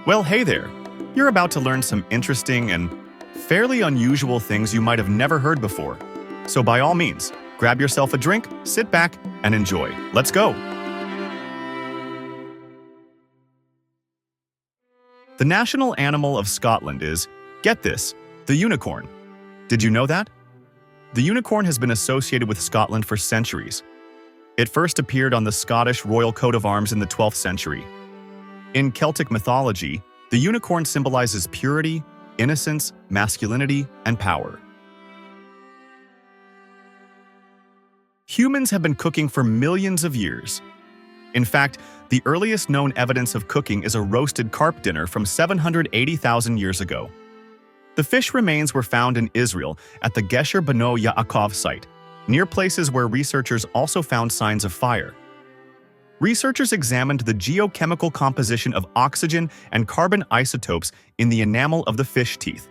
Well, hey there. You're about to learn some interesting and fairly unusual things you might have never heard before. So by all means, grab yourself a drink, sit back, and enjoy. Let's go. The national animal of Scotland is, get this, the unicorn. Did you know that? The unicorn has been associated with Scotland for centuries. It first appeared on the Scottish royal coat of arms in the 12th century. In Celtic mythology, the unicorn symbolizes purity, innocence, masculinity, and power. Humans have been cooking for millions of years. In fact, the earliest known evidence of cooking is a roasted carp dinner from 780,000 years ago. The fish remains were found in Israel at the Gesher Beno Yaakov site, near places where researchers also found signs of fire. Researchers examined the geochemical composition of oxygen and carbon isotopes in the enamel of the fish teeth.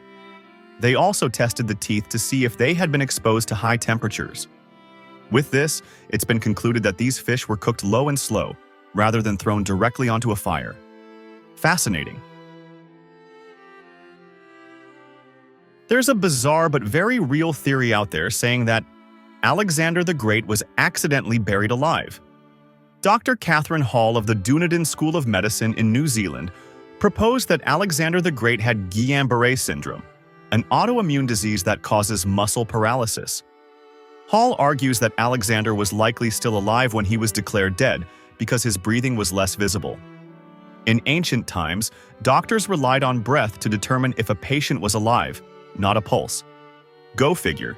They also tested the teeth to see if they had been exposed to high temperatures. With this, it's been concluded that these fish were cooked low and slow, rather than thrown directly onto a fire. Fascinating. There's a bizarre but very real theory out there saying that Alexander the Great was accidentally buried alive. Dr. Catherine Hall of the Dunedin School of Medicine in New Zealand proposed that Alexander the Great had Guillain-Barré syndrome, an autoimmune disease that causes muscle paralysis. Hall argues that Alexander was likely still alive when he was declared dead because his breathing was less visible. In ancient times, doctors relied on breath to determine if a patient was alive, not a pulse. Go figure.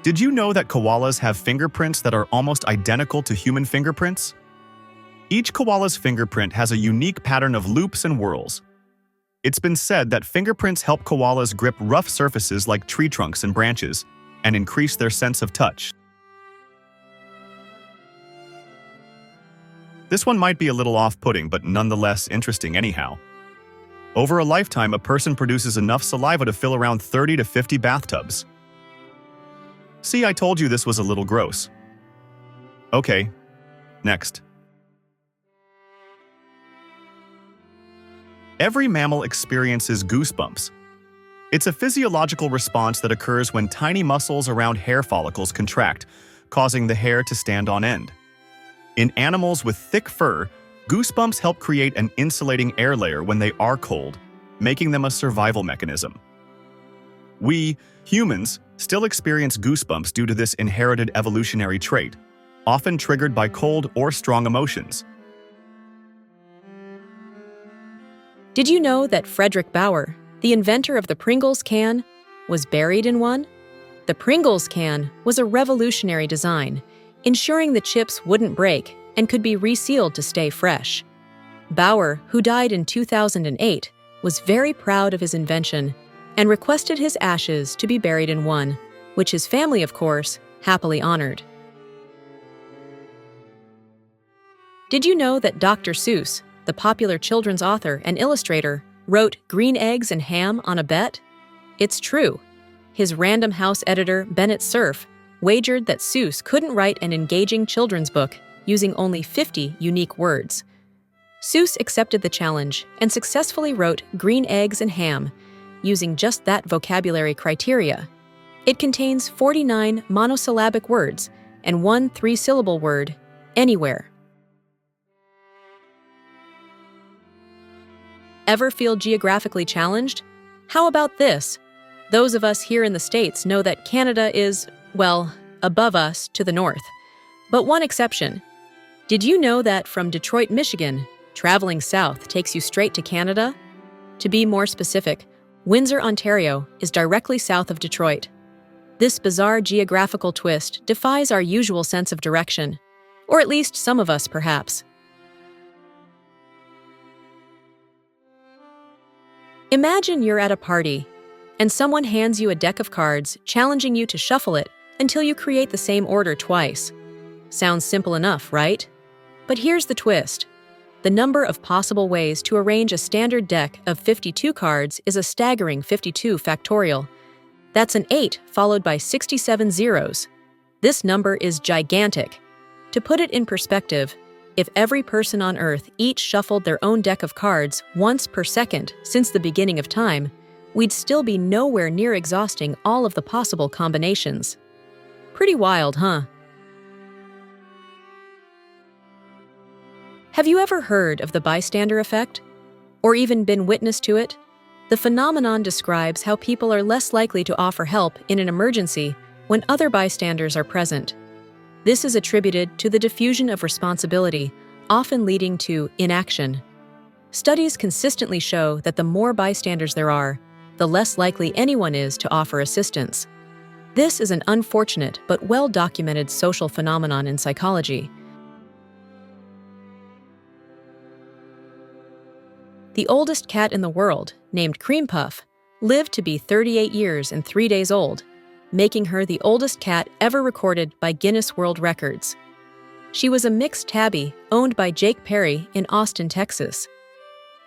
Did you know that koalas have fingerprints that are almost identical to human fingerprints? Each koala's fingerprint has a unique pattern of loops and whorls. It's been said that fingerprints help koalas grip rough surfaces like tree trunks and branches and increase their sense of touch. This one might be a little off-putting, but nonetheless interesting anyhow. Over a lifetime, a person produces enough saliva to fill around 30 to 50 bathtubs. See, I told you this was a little gross. Okay, next. Every mammal experiences goosebumps. It's a physiological response that occurs when tiny muscles around hair follicles contract, causing the hair to stand on end. In animals with thick fur, goosebumps help create an insulating air layer when they are cold, making them a survival mechanism. We, humans, still experience goosebumps due to this inherited evolutionary trait, often triggered by cold or strong emotions. Did you know that Frederick Bauer, the inventor of the Pringles can, was buried in one? The Pringles can was a revolutionary design, ensuring the chips wouldn't break and could be resealed to stay fresh. Bauer, who died in 2008, was very proud of his invention and requested his ashes to be buried in one, which his family, of course, happily honored. Did you know that Dr. Seuss, the popular children's author and illustrator, wrote Green Eggs and Ham on a bet? It's true. His Random House editor, Bennett Cerf, wagered that Seuss couldn't write an engaging children's book using only 50 unique words. Seuss accepted the challenge and successfully wrote Green Eggs and Ham, using just that vocabulary criteria. It contains 49 monosyllabic words and one 3-syllable word, anywhere. Ever feel geographically challenged? How about this? Those of us here in the States know that Canada is, well, above us to the north. But one exception. Did you know that from Detroit, Michigan, traveling south takes you straight to Canada? To be more specific, Windsor, Ontario is directly south of Detroit. This bizarre geographical twist defies our usual sense of direction, or at least some of us, perhaps. Imagine you're at a party, and someone hands you a deck of cards, challenging you to shuffle it until you create the same order twice. Sounds simple enough, right? But here's the twist. The number of possible ways to arrange a standard deck of 52 cards is a staggering 52 factorial. That's an 8 followed by 67 zeros. This number is gigantic. To put it in perspective, If every person on Earth each shuffled their own deck of cards once per second since the beginning of time, we'd still be nowhere near exhausting all of the possible combinations. Pretty wild, huh? Have you ever heard of the bystander effect? Or even been witness to it? The phenomenon describes how people are less likely to offer help in an emergency when other bystanders are present. This is attributed to the diffusion of responsibility, often leading to inaction. Studies consistently show that the more bystanders there are, the less likely anyone is to offer assistance. This is an unfortunate but well-documented social phenomenon in psychology. The oldest cat in the world, named Cream Puff, lived to be 38 years and 3 days old, making her the oldest cat ever recorded by Guinness World Records. She was a mixed tabby owned by Jake Perry in Austin, Texas.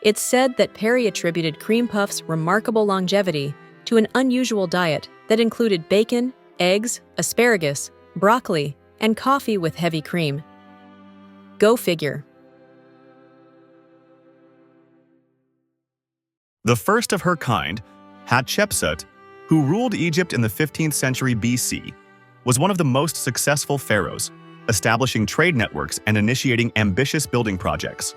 It's said that Perry attributed Cream Puff's remarkable longevity to an unusual diet that included bacon, eggs, asparagus, broccoli, and coffee with heavy cream. Go figure. The first of her kind, Hatshepsut, who ruled Egypt in the 15th century BC, was one of the most successful pharaohs, establishing trade networks and initiating ambitious building projects.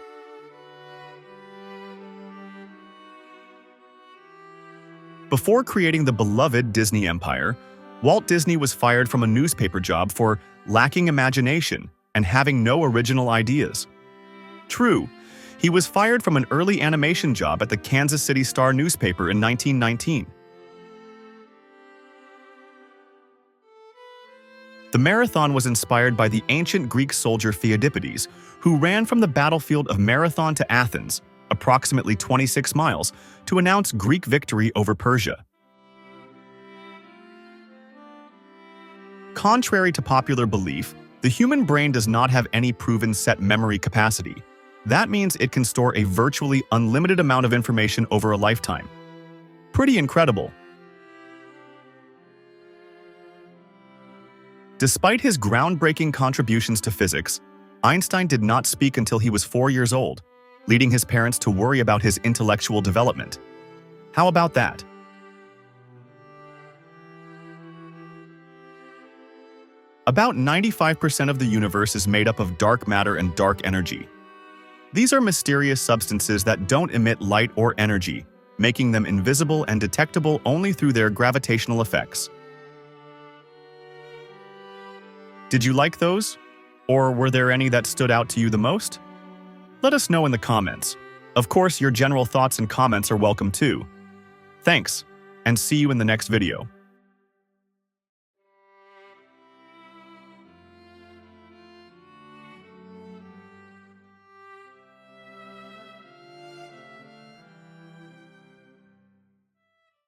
Before creating the beloved Disney empire, Walt Disney was fired from a newspaper job for lacking imagination and having no original ideas. True, he was fired from an early animation job at the Kansas City Star newspaper in 1919. The marathon was inspired by the ancient Greek soldier Theodippides, who ran from the battlefield of Marathon to Athens, approximately 26 miles, to announce Greek victory over Persia. Contrary to popular belief, the human brain does not have any proven set memory capacity. That means it can store a virtually unlimited amount of information over a lifetime. Pretty incredible. Despite his groundbreaking contributions to physics, Einstein did not speak until he was 4 years old, leading his parents to worry about his intellectual development. How about that? About 95% of the universe is made up of dark matter and dark energy. These are mysterious substances that don't emit light or energy, making them invisible and detectable only through their gravitational effects. Did you like those? Or were there any that stood out to you the most? Let us know in the comments. Of course, your general thoughts and comments are welcome too. Thanks, and see you in the next video.